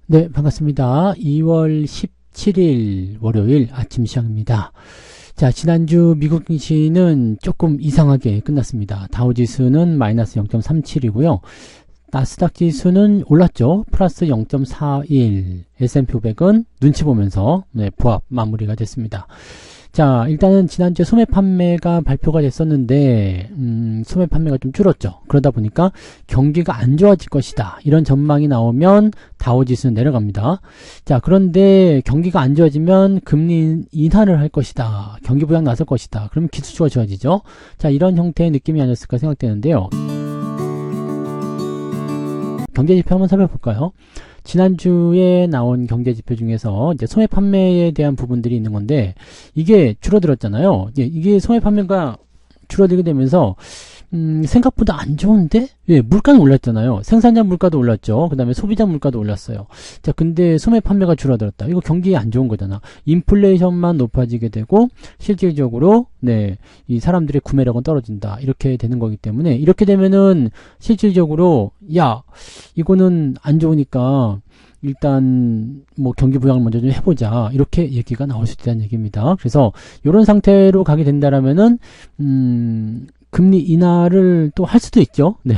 네, 반갑습니다. 2월 17일 월요일 아침 시황입니다. 자, 지난주 미국 증시는 조금 이상하게 끝났습니다. 다우지수는 마이너스 0.37이고요. 나스닥 지수는 올랐죠. 플러스 0.41. S&P 500은 눈치 보면서 보합 마무리가 됐습니다. 자, 일단은 지난주에 소매 판매가 발표가 됐었는데 소매 판매가 좀 줄었죠. 그러다 보니까 경기가 안 좋아질 것이다, 이런 전망이 나오면 다우지수는 내려갑니다. 자, 그런데 경기가 안 좋아지면 금리 인하를 할 것이다, 경기 부양 나설 것이다, 그러면 기술주가 좋아지죠. 자, 이런 형태의 느낌이 아니었을까 생각되는데요. 경제지표 한번 살펴볼까요? 지난주에 나온 경제지표 중에서 이제 소매 판매에 대한 부분들이 있는 건데, 이게 줄어들었잖아요. 이게 소매 판매가 줄어들게 되면서 생각보다 안 좋은데? 예, 물가는 올랐잖아요. 생산자 물가도 올랐죠. 그 다음에 소비자 물가도 올랐어요. 자, 근데 소매 판매가 줄어들었다. 이거 경기에 안 좋은 거잖아. 인플레이션만 높아지게 되고 실질적으로 이 사람들의 구매력은 떨어진다, 이렇게 되는 거기 때문에, 이렇게 되면은 실질적으로 이거는 안 좋으니까 일단 뭐 경기 부양을 먼저 좀 해보자, 이렇게 얘기가 나올 수 있다는 얘기입니다. 그래서 이런 상태로 가게 된다라면은 금리 인하를 또 할 수도 있죠. 네.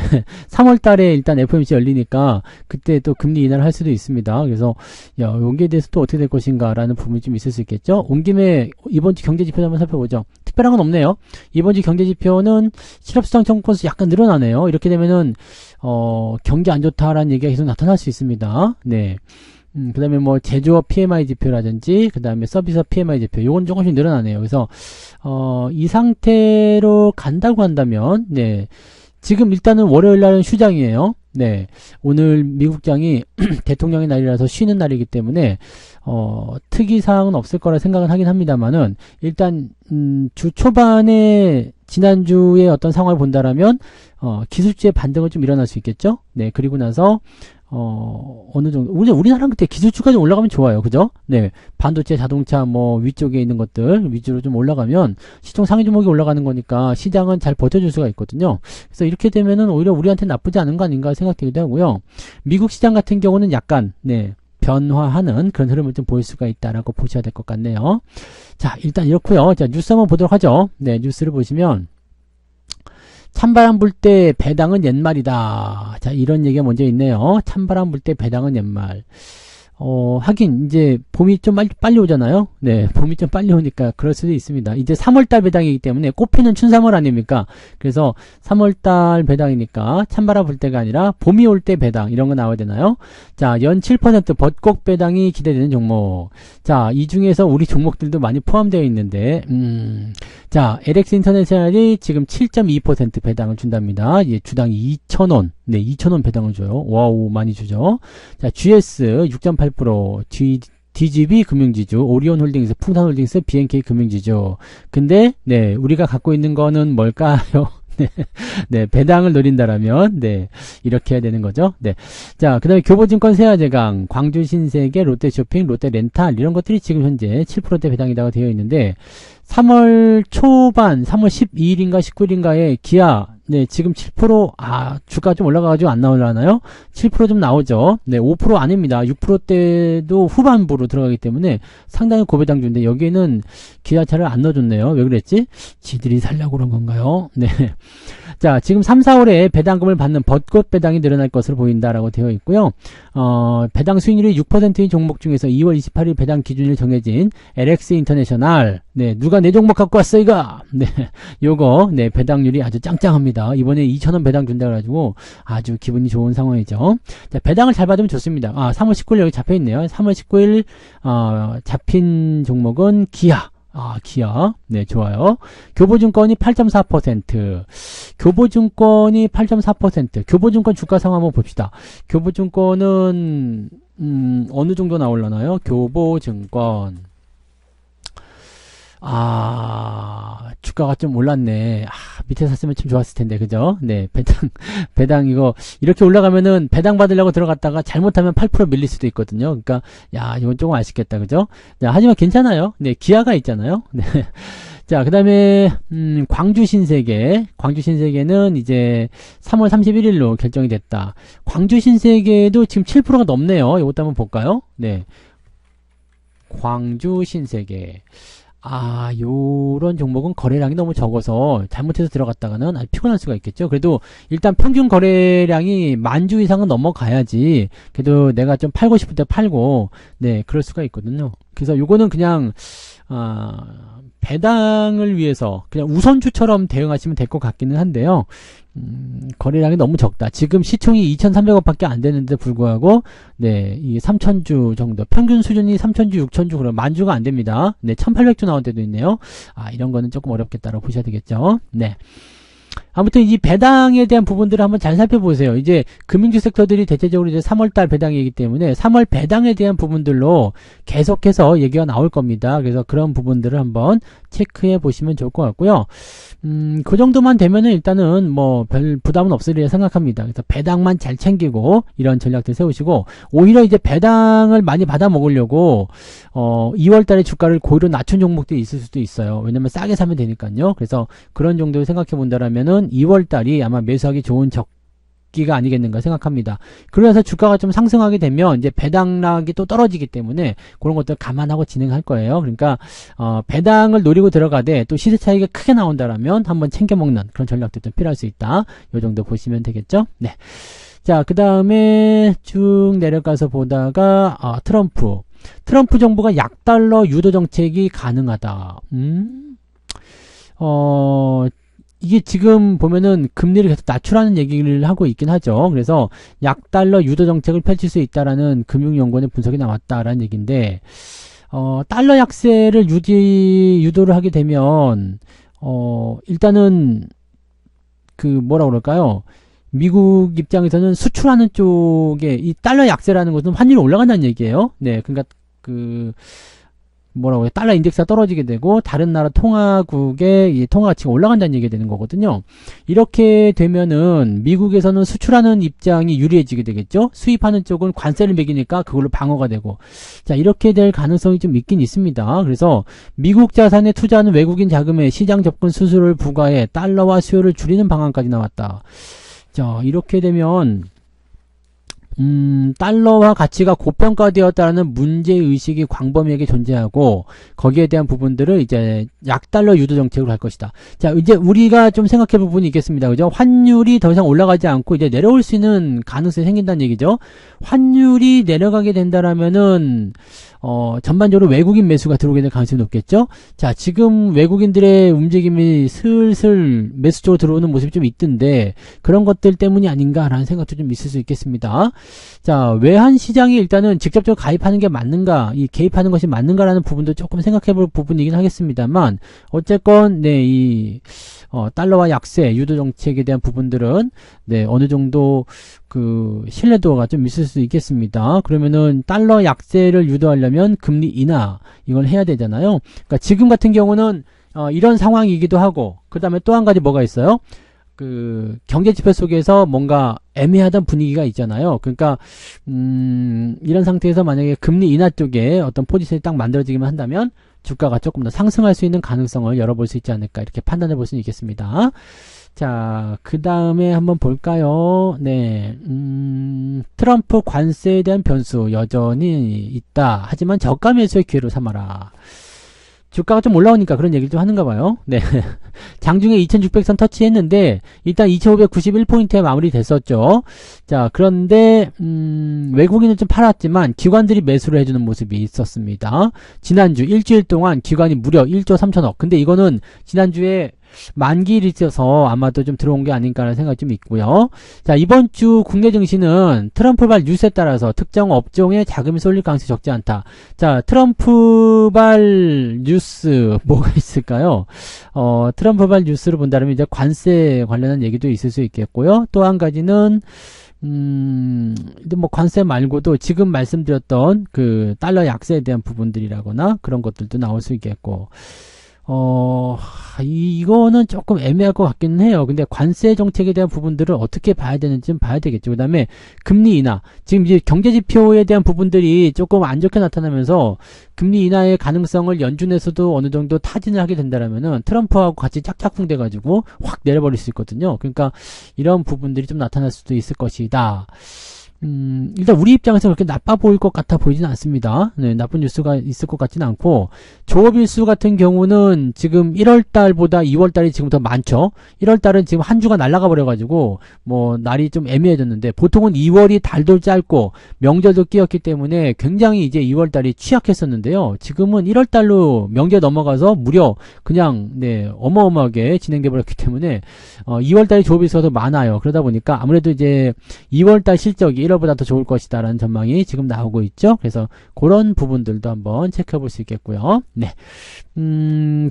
3월 달에 일단 FOMC 열리니까 그때 또 금리 인하를 할 수도 있습니다. 그래서 여기에 대해서 또 어떻게 될 것인가라는 부분이 좀 있을 수 있겠죠. 온 김에 이번 주 경제지표 한번 살펴보죠. 특별한 건 없네요. 이번 주 경제지표는 실업수당 청구 건수 약간 늘어나네요. 이렇게 되면은 경기 안 좋다라는 얘기가 계속 나타날 수 있습니다. 네. 그 다음에 뭐 제조업 PMI 지표라든지 그 다음에 서비스업 PMI 지표, 요건 조금씩 늘어나네요. 그래서 이 상태로 간다고 한다면 지금 일단은 월요일 날은 휴장이에요. 오늘 미국장이 대통령의 날이라서 쉬는 날이기 때문에 특이사항은 없을 거라 생각은 하긴 합니다만은, 일단 주 초반에 지난주에 어떤 상황을 본다라면 기술주의 반등은 좀 일어날 수 있겠죠. 그리고 나서 어느 정도, 우리나라는 그때 기술주까지 올라가면 좋아요. 그죠? 반도체, 자동차, 뭐, 위쪽에 있는 것들 위주로 좀 올라가면 시총 상위 종목이 올라가는 거니까 시장은 잘 버텨줄 수가 있거든요. 그래서 이렇게 되면은 오히려 우리한테 나쁘지 않은 거 아닌가 생각되기도 하고요. 미국 시장 같은 경우는 약간, 변화하는 그런 흐름을 좀 보일 수가 있다라고 보셔야 될 것 같네요. 자, 일단 이렇고요. 자, 뉴스 한번 보도록 하죠. 뉴스를 보시면, 찬바람 불 때 배당은 옛말이다. 자, 이런 얘기가 먼저 있네요. 찬바람 불 때 배당은 옛말. 하긴 이제 봄이 좀 빨리 오잖아요. 봄이 좀 빨리 오니까 그럴 수도 있습니다. 이제 3월달 배당이기 때문에 꽃피는 춘3월 아닙니까? 그래서 3월달 배당이니까 찬바람 불 때가 아니라 봄이 올 때 배당, 이런 거 나와야 되나요? 자, 연 7% 벚꽃 배당이 기대되는 종목. 자, 이 중에서 우리 종목들도 많이 포함되어 있는데, 자, LX 인터내셔널이 지금 7.2% 배당을 준답니다. 주당 2,000원. 2,000원 배당을 줘요. 와우, 많이 주죠. 자, GS 6.8%, DGB 금융지주, 오리온홀딩스, 풍산홀딩스, BNK 금융지주. 근데 우리가 갖고 있는 거는 뭘까요? 배당을 노린다라면 이렇게 해야 되는 거죠. 자, 그 다음에 교보증권, 세아제강, 광주신세계, 롯데쇼핑, 롯데렌탈, 이런 것들이 지금 현재 7%대 배당이라고 되어 있는데, 3월 초반, 3월 12일인가 19일인가에 기아, 지금 7%, 주가 좀 올라가가지고 안 나오려나요? 7% 좀 나오죠. 5% 아닙니다. 6%대도 후반부로 들어가기 때문에 상당히 고배당주인데, 여기에는 기아차를 안 넣어줬네요. 왜 그랬지? 지들이 살려고 그런 건가요? 자, 지금 3, 4월에 배당금을 받는 벚꽃 배당이 늘어날 것으로 보인다라고 되어 있고요. 배당 수익률이 6%인 종목 중에서 2월 28일 배당 기준일 정해진 LX 인터내셔널. 누가 내 종목 갖고 왔어, 이거? 요거, 배당률이 아주 짱짱합니다. 이번에 2,000원 배당 준다 그래가지고 아주 기분이 좋은 상황이죠. 자, 배당을 잘 받으면 좋습니다. 3월 19일 여기 잡혀 있네요. 3월 19일, 잡힌 종목은 기아. 기아. 좋아요. 교보증권이 8.4%. 교보증권이 8.4%. 교보증권 주가 상황 한번 봅시다. 교보증권은, 어느 정도 나올라나요? 교보증권. 주가가 좀 올랐네. 밑에 샀으면 참 좋았을 텐데, 그죠? 배당 이거, 이렇게 올라가면은 배당 받으려고 들어갔다가 잘못하면 8% 밀릴 수도 있거든요. 그러니까, 이건 조금 아쉽겠다, 그죠? 자, 하지만 괜찮아요. 기아가 있잖아요. 자, 그 다음에, 광주 신세계. 광주 신세계는 이제 3월 31일로 결정이 됐다. 광주 신세계도 지금 7%가 넘네요. 이것도 한번 볼까요? 네. 광주 신세계. 아, 요런 종목은 거래량이 너무 적어서 잘못해서 들어갔다가는 아주 피곤할 수가 있겠죠. 그래도 일단 평균 거래량이 10,000주 이상은 넘어가야지 그래도 내가 좀 팔고 싶을 때 팔고, 네, 그럴 수가 있거든요. 그래서 요거는 그냥 배당을 위해서 그냥 우선주처럼 대응하시면 될 것 같기는 한데요. 거래량이 너무 적다. 지금 시총이 2,300억 밖에 안 되는데 불구하고, 네, 이 3,000주 정도. 평균 수준이 3,000주, 6,000주, 그럼 10,000주가 안 됩니다. 네, 1,800주 나온 데도 있네요. 아, 이런 거는 조금 어렵겠다라고 보셔야 되겠죠. 네. 아무튼 이 배당에 대한 부분들을 한번 잘 살펴보세요. 이제 금융주 섹터들이 대체적으로 이제 3월달 배당이기 때문에 3월 배당에 대한 부분들로 계속해서 얘기가 나올 겁니다. 그래서 그런 부분들을 한번 체크해 보시면 좋을 것 같고요. 그 정도만 되면은 일단은 뭐 별 부담은 없으리라 생각합니다. 그래서 배당만 잘 챙기고 이런 전략들 세우시고, 오히려 이제 배당을 많이 받아 먹으려고 2월달에 주가를 고의로 낮춘 종목들이 있을 수도 있어요. 왜냐면 싸게 사면 되니까요. 그래서 그런 정도를 생각해 본다라면은 2월달이 아마 매수하기 좋은 기가 아니겠는가 생각합니다. 그래서 주가가 좀 상승하게 되면 이제 배당락이 또 떨어지기 때문에 그런 것들 감안하고 진행할 거예요. 그러니까 배당을 노리고 들어가되 또 시세 차익이 크게 나온다라면 한번 챙겨 먹는 그런 전략도 좀 필요할 수 있다. 요 정도 보시면 되겠죠. 네. 자, 그 다음에 쭉 내려가서 보다가 트럼프 정부가 약달러 유도 정책이 가능하다. 이게 지금 보면은 금리를 계속 낮추라는 얘기를 하고 있긴 하죠. 그래서 약달러 유도 정책을 펼칠 수 있다라는 금융연구원의 분석이 나왔다라는 얘기인데, 달러 약세를 유도를 하게 되면, 일단은, 뭐라 그럴까요? 미국 입장에서는 수출하는 쪽에 이 달러 약세라는 것은 환율이 올라간다는 얘기예요. 네, 그러니까 뭐라고 해요? 달러 인덱스가 떨어지게 되고 다른 나라 통화국의 이 통화 가치가 올라간다는 얘기가 되는 거거든요. 이렇게 되면은 미국에서는 수출하는 입장이 유리해지게 되겠죠. 수입하는 쪽은 관세를 매기니까 그걸로 방어가 되고, 자, 이렇게 될 가능성이 좀 있긴 있습니다. 그래서 미국 자산에 투자하는 외국인 자금에 시장 접근 수수료를 부과해 달러화 수요를 줄이는 방안까지 나왔다. 자, 이렇게 되면 달러화 가치가 고평가되었다는 문제의식이 광범위하게 존재하고, 거기에 대한 부분들을 이제 약달러 유도 정책으로 할 것이다. 자, 이제 우리가 좀 생각해 볼 부분이 있겠습니다. 그죠? 환율이 더 이상 올라가지 않고 이제 내려올 수 있는 가능성이 생긴다는 얘기죠. 환율이 내려가게 된다라면은, 전반적으로 외국인 매수가 들어오게 될 가능성이 높겠죠? 자, 지금 외국인들의 움직임이 슬슬 매수 쪽으로 들어오는 모습이 좀 있던데, 그런 것들 때문이 아닌가라는 생각도 좀 있을 수 있겠습니다. 자, 외환 시장에 일단은 직접적으로 가입하는 게 맞는가, 이 개입하는 것이 맞는가라는 부분도 조금 생각해 볼 부분이긴 하겠습니다만, 어쨌건, 네, 이, 달러화 약세, 유도 정책에 대한 부분들은, 네, 어느 정도, 신뢰도가 좀 있을 수 있겠습니다. 그러면은, 달러 약세를 유도하려면 금리 인하, 이걸 해야 되잖아요. 그러니까 지금 같은 경우는, 이런 상황이기도 하고, 그 다음에 또 한 가지 뭐가 있어요? 경제 지표 속에서 뭔가 애매하던 분위기가 있잖아요. 그러니까, 이런 상태에서 만약에 금리 인하 쪽에 어떤 포지션이 딱 만들어지기만 한다면, 주가가 조금 더 상승할 수 있는 가능성을 열어볼 수 있지 않을까, 이렇게 판단해 볼 수 있겠습니다. 자, 그 다음에 한번 볼까요? 네, 트럼프 관세에 대한 변수 여전히 있다. 하지만 저가 매수의 기회로 삼아라. 주가가 좀 올라오니까 그런 얘기를 좀 하는가 봐요. 네. 장중에 2600선 터치했는데, 일단 2591포인트에 마무리 됐었죠. 자, 그런데, 외국인은 좀 팔았지만, 기관들이 매수를 해주는 모습이 있었습니다. 지난주 일주일 동안 기관이 무려 1조 3천억. 근데 이거는 지난주에 만기일이 있어서 아마도 좀 들어온 게 아닌가라는 생각이 좀 있고요. 자, 이번 주 국내 증시는 트럼프발 뉴스에 따라서 특정 업종에 자금이 쏠릴 가능성이 적지 않다. 자, 트럼프발 뉴스 뭐가 있을까요? 트럼프발 뉴스를 본다면 이제 관세 관련한 얘기도 있을 수 있겠고요. 또 한 가지는 뭐 관세 말고도 지금 말씀드렸던 달러 약세에 대한 부분들이라거나 그런 것들도 나올 수 있겠고, 이거는 조금 애매할 것 같기는 해요. 근데 관세 정책에 대한 부분들을 어떻게 봐야 되는지는 봐야 되겠죠. 그 다음에 금리 인하. 지금 이제 경제지표에 대한 부분들이 조금 안 좋게 나타나면서 금리 인하의 가능성을 연준에서도 어느 정도 타진을 하게 된다라면은 트럼프하고 같이 짝짝꿍 돼가지고 확 내려버릴 수 있거든요. 그러니까 이런 부분들이 좀 나타날 수도 있을 것이다. 일단 우리 입장에서 그렇게 나빠 보일 것 같아 보이지는 않습니다. 네, 나쁜 뉴스가 있을 것 같지는 않고, 조업일수 같은 경우는 지금 1월달보다 2월달이 지금 더 많죠. 1월달은 지금 한 주가 날아가 버려가지고 뭐 날이 좀 애매해졌는데, 보통은 2월이 달도 짧고 명절도 끼었기 때문에 굉장히 이제 2월달이 취약했었는데요. 지금은 1월달로 명절 넘어가서 무려 그냥 네 어마어마하게 진행돼 버렸기 때문에 2월달이 조업일수가 더 많아요. 그러다 보니까 아무래도 이제 2월달 실적이 1월보다 더 좋을 것이다 라는 전망이 지금 나오고 있죠. 그래서 그런 부분들도 한번 체크해 볼 수 있겠고요. 네.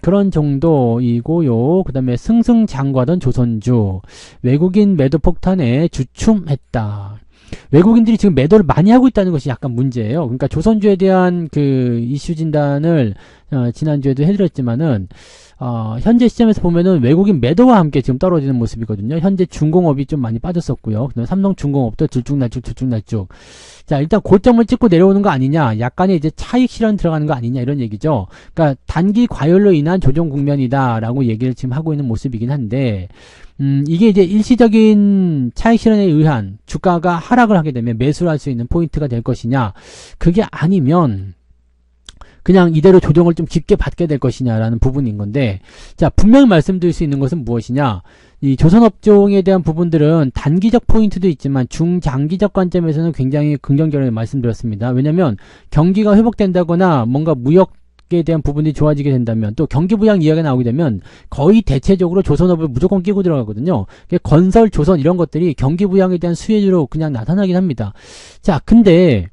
그런 정도이고요. 그 다음에 승승장구하던 조선주, 외국인 매도 폭탄에 주춤했다. 외국인들이 지금 매도를 많이 하고 있다는 것이 약간 문제예요. 그러니까 조선주에 대한 그 이슈 진단을 지난주에도 해드렸지만은 현재 시점에서 보면은 외국인 매도와 함께 지금 떨어지는 모습이거든요. 현재 중공업이 좀 많이 빠졌었고요. 그다음에 삼성중공업도 들쭉날쭉. 자, 일단 고점을 찍고 내려오는 거 아니냐, 약간의 이제 차익 실현 들어가는 거 아니냐, 이런 얘기죠. 그러니까 단기 과열로 인한 조정 국면이다라고 얘기를 지금 하고 있는 모습이긴 한데, 이게 이제 일시적인 차익 실현에 의한 주가가 하락을 하게 되면 매수를 할 수 있는 포인트가 될 것이냐, 그게 아니면 그냥 이대로 조정을 좀 깊게 받게 될 것이냐라는 부분인 건데, 자, 분명히 말씀드릴 수 있는 것은 무엇이냐, 이 조선업종에 대한 부분들은 단기적 포인트도 있지만 중장기적 관점에서는 굉장히 긍정적으로 말씀드렸습니다. 왜냐면 경기가 회복된다거나 뭔가 무역에 대한 부분이 좋아지게 된다면, 또 경기 부양 이야기가 나오게 되면 거의 대체적으로 조선업을 무조건 끼고 들어가거든요. 건설, 조선 이런 것들이 경기 부양에 대한 수혜주로 그냥 나타나긴 합니다. 자, 근데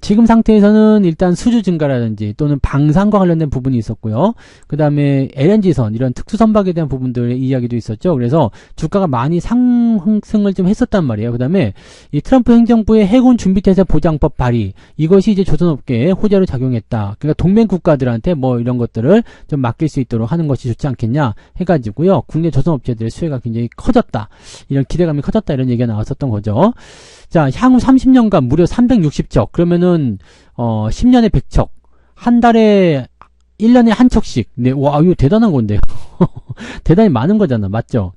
지금 상태에서는 일단 수주 증가라든지 또는 방산과 관련된 부분이 있었고요. 그 다음에 LNG선, 이런 특수선박에 대한 부분들의 이야기도 있었죠. 그래서 주가가 많이 상승을 좀 했었단 말이에요. 그 다음에 이 트럼프 행정부의 해군 준비태세 보장법 발의, 이것이 이제 조선업계에 호재로 작용했다. 그러니까 동맹 국가들한테 뭐 이런 것들을 좀 맡길 수 있도록 하는 것이 좋지 않겠냐 해가지고요. 국내 조선업체들의 수혜가 굉장히 커졌다. 이런 기대감이 커졌다. 이런 얘기가 나왔었던 거죠. 자, 향후 30년간 무려 360척. 그러면은 10년에 100척. 한 달에 1년에 한 척씩. 네, 와, 이거 대단한 건데요. 대단히 많은 거잖아. 맞죠?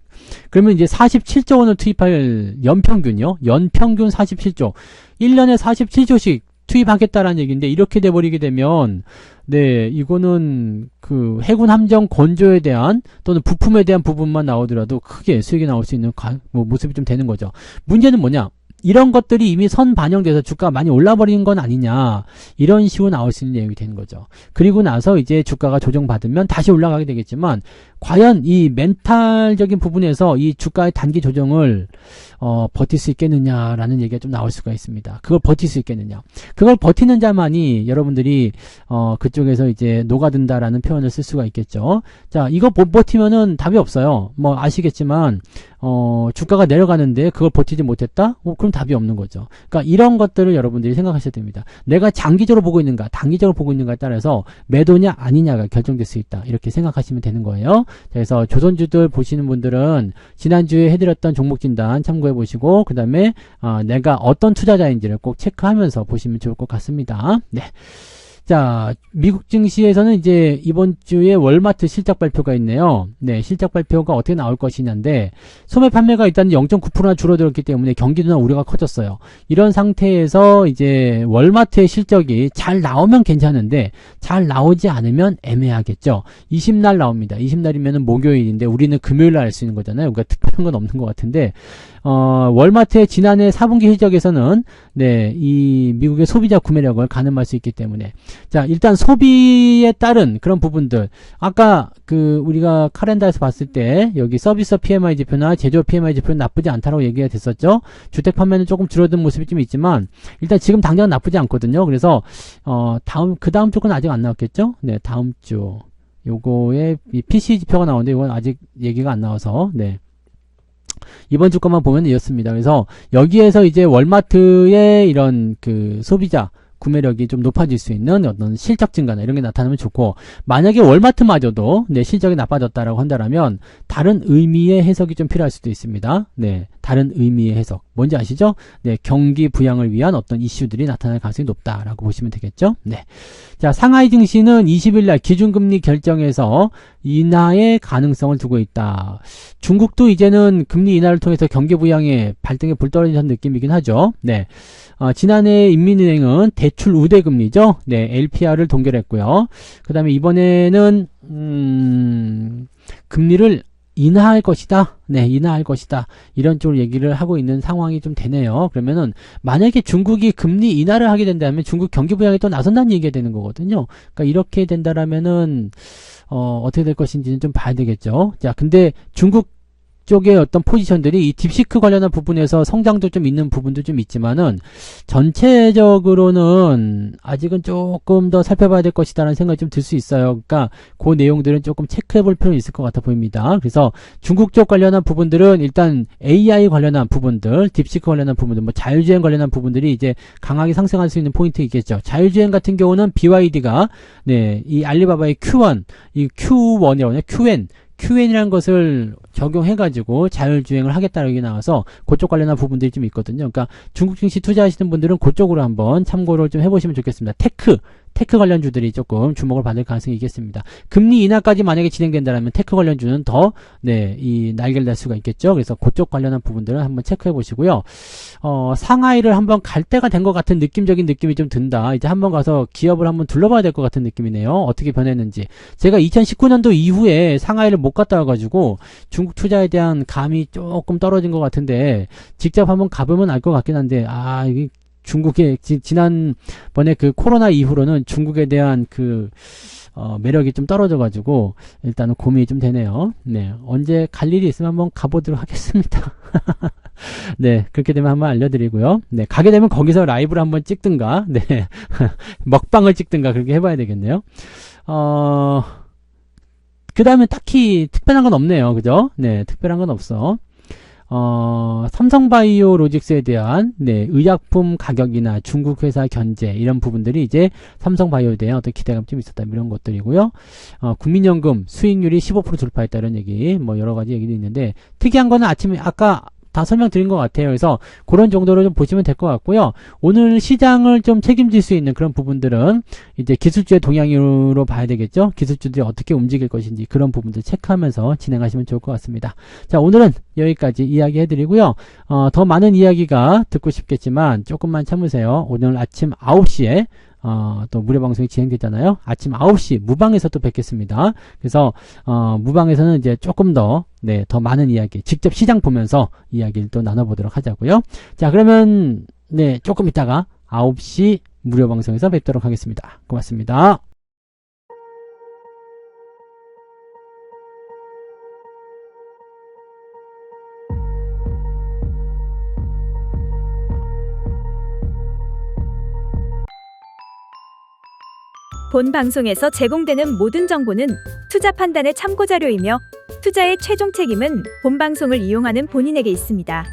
그러면 이제 47조 원을 투입할 연평균이요. 연평균 47조. 1년에 47조씩 투입하겠다라는 얘기인데, 이렇게 돼버리게 되면 네, 이거는 그 해군 함정 건조에 대한 또는 부품에 대한 부분만 나오더라도 크게 수익이 나올 수 있는 모습이 좀 되는 거죠. 문제는 뭐냐? 이런 것들이 이미 선 반영돼서 주가가 많이 올라버리는 건 아니냐, 이런 식으로 나올 수 있는 내용이 되는 거죠. 그리고 나서 이제 주가가 조정받으면 다시 올라가게 되겠지만, 과연 이 멘탈적인 부분에서 이 주가의 단기 조정을 버틸 수 있겠느냐라는 얘기가 좀 나올 수가 있습니다. 그걸 버틸 수 있겠느냐, 그걸 버티는 자만이 여러분들이 그쪽에서 이제 녹아든다라는 표현을 쓸 수가 있겠죠. 자, 이거 못 버티면은 답이 없어요. 뭐 아시겠지만 주가가 내려가는데 그걸 버티지 못했다? 그럼 답이 없는 거죠. 그러니까 이런 것들을 여러분들이 생각하셔야 됩니다. 내가 장기적으로 보고 있는가, 단기적으로 보고 있는가에 따라서 매도냐 아니냐가 결정될 수 있다. 이렇게 생각하시면 되는 거예요. 그래서 조선주들 보시는 분들은 지난주에 해드렸던 종목 진단 참고해 보시고, 그 다음에 내가 어떤 투자자인지를 꼭 체크하면서 보시면 좋을 것 같습니다. 네. 자, 미국 증시에서는 이제 이번 주에 월마트 실적 발표가 있네요. 네, 실적 발표가 어떻게 나올 것이냐인데, 소매 판매가 일단 0.9%나 줄어들었기 때문에 경기도나 우려가 커졌어요. 이런 상태에서 이제 월마트의 실적이 잘 나오면 괜찮은데 잘 나오지 않으면 애매하겠죠. 20날 나옵니다. 20날이면은 목요일인데 우리는 금요일날 알 수 있는 거잖아요. 그러니까 특별한 건 없는 것 같은데, 월마트의 지난해 4분기 실적에서는 네, 이 미국의 소비자 구매력을 가늠할 수 있기 때문에, 자, 일단 소비에 따른 그런 부분들, 아까 우리가 카렌다에서 봤을 때 여기 서비스 PMI 지표나 제조업 PMI 지표는 나쁘지 않다고 얘기가 됐었죠. 주택 판매는 조금 줄어든 모습이 좀 있지만 일단 지금 당장 나쁘지 않거든요. 그래서 그 다음 주는 아직 안 나왔겠죠. 네, 다음 주 요거에 이 PC 지표가 나오는데 이건 아직 얘기가 안 나와서, 네, 이번 주 것만 보면 이렇습니다. 그래서 여기에서 이제 월마트의 이런 소비자 구매력이 좀 높아질 수 있는 어떤 실적 증가나 이런 게 나타나면 좋고, 만약에 월마트마저도 네, 실적이 나빠졌다라고 한다면 다른 의미의 해석이 좀 필요할 수도 있습니다. 네, 다른 의미의 해석. 뭔지 아시죠? 네, 경기 부양을 위한 어떤 이슈들이 나타날 가능성이 높다라고 보시면 되겠죠? 네. 자, 상하이 증시는 20일 날 기준금리 결정에서 인하의 가능성을 두고 있다. 중국도 이제는 금리 인하를 통해서 경기 부양의 발등에 불 떨어지는 느낌이긴 하죠. 네. 지난해 인민은행은 대출 우대금리죠. 네, LPR을 동결했고요. 그 다음에 이번에는 금리를 인하할 것이다. 네, 인하할 것이다. 이런 쪽으로 얘기를 하고 있는 상황이 좀 되네요. 그러면은 만약에 중국이 금리 인하를 하게 된다면 중국 경기 부양에 또 나선다는 얘기가 되는 거거든요. 그러니까 이렇게 된다라면은 어떻게 될 것인지는 좀 봐야 되겠죠. 자, 근데 중국 쪽의 어떤 포지션들이 이 딥시크 관련한 부분에서 성장도 좀 있는 부분도 좀 있지만은 전체적으로는 아직은 조금 더 살펴봐야 될 것이다라는 생각이 좀 들 수 있어요. 그러니까 그 내용들은 조금 체크해 볼 필요는 있을 것 같아 보입니다. 그래서 중국 쪽 관련한 부분들은 일단 AI 관련한 부분들, 딥시크 관련한 부분들, 뭐 자율주행 관련한 부분들이 이제 강하게 상승할 수 있는 포인트이겠죠. 자율주행 같은 경우는 BYD가 네, 이 알리바바의 Q1, 이 Q1이라고 QN이라는 것을 적용해가지고 자율주행을 하겠다는 얘기 나와서 그쪽 관련한 부분들이 좀 있거든요. 그러니까 중국 증시 투자하시는 분들은 그쪽으로 한번 참고를 좀 해보시면 좋겠습니다. 테크 관련주들이 조금 주목을 받을 가능성이 있겠습니다. 금리 인하까지 만약에 진행된다면 테크 관련주는 더, 네, 이 날개를 달 수가 있겠죠. 그래서 그쪽 관련한 부분들은 한번 체크해 보시고요. 상하이를 한번 갈 때가 된 것 같은 느낌적인 느낌이 좀 든다. 이제 한번 가서 기업을 한번 둘러봐야 될 것 같은 느낌이네요. 어떻게 변했는지. 제가 2019년도 이후에 상하이를 못 갔다 와가지고 중국 투자에 대한 감이 조금 떨어진 것 같은데 직접 한번 가보면 알 것 같긴 한데, 이게 중국의 지난번에 그 코로나 이후로는 중국에 대한 그 매력이 좀 떨어져가지고 일단은 고민이 좀 되네요. 네, 언제 갈 일이 있으면 한번 가보도록 하겠습니다. 네, 그렇게 되면 한번 알려드리고요. 네, 가게 되면 거기서 라이브를 한번 찍든가, 네, 먹방을 찍든가 그렇게 해봐야 되겠네요. 그 다음에 딱히 특별한 건 없네요. 그죠? 네, 특별한 건 없어. 삼성바이오로직스에 대한 네, 의약품 가격이나 중국 회사 견제 이런 부분들이 이제 삼성바이오에 대한 어떤 기대감이 좀 있었다 이런 것들이고요. 국민연금 수익률이 15% 돌파했다 이런 얘기, 뭐 여러 가지 얘기도 있는데 특이한 거는 아침에 아까 다 설명드린 것 같아요. 그래서 그런 정도로 좀 보시면 될 것 같고요. 오늘 시장을 좀 책임질 수 있는 그런 부분들은 이제 기술주의 동향으로 봐야 되겠죠. 기술주들이 어떻게 움직일 것인지 그런 부분들 체크하면서 진행하시면 좋을 것 같습니다. 자, 오늘은 여기까지 이야기 해드리고요. 더 많은 이야기가 듣고 싶겠지만 조금만 참으세요. 오늘 아침 9시에 또 무료 방송이 진행됐잖아요. 아침 9시 무방에서 또 뵙겠습니다. 그래서 무방에서는 이제 조금 더 네, 더 많은 이야기, 직접 시장 보면서 이야기를 또 나눠보도록 하자고요. 자, 그러면 네, 조금 있다가 9시 무료 방송에서 뵙도록 하겠습니다. 고맙습니다. 본 방송에서 제공되는 모든 정보는 투자 판단의 참고 자료이며 투자의 최종 책임은 본 방송을 이용하는 본인에게 있습니다.